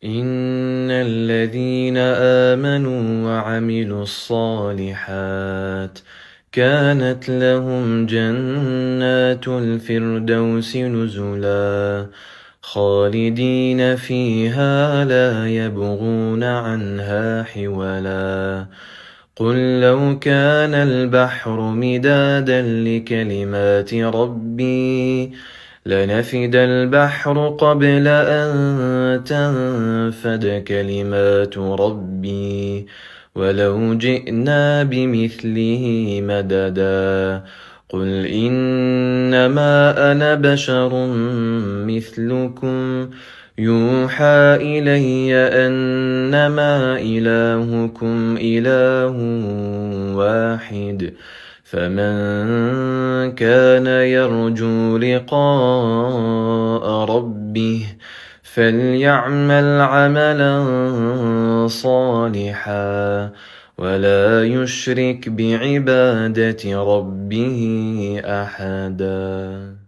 إن الذين آمنوا وعملوا الصالحات كانت لهم جنات الفردوس نزلا خالدين فيها لا يبغون عنها حولا قل لو كان البحر مدادا لكلمات ربي لنفد البحر قبل أن تنفد كلمات ربي ولو جئنا بمثله مددا قل إنما أنا بشر مثلكم يوحى إلي أنما إلهكم إله واحد فمن كان يرجو لقاء ربه فليعمل عملا صالحا ولا يشرك بعبادة ربه أحدا.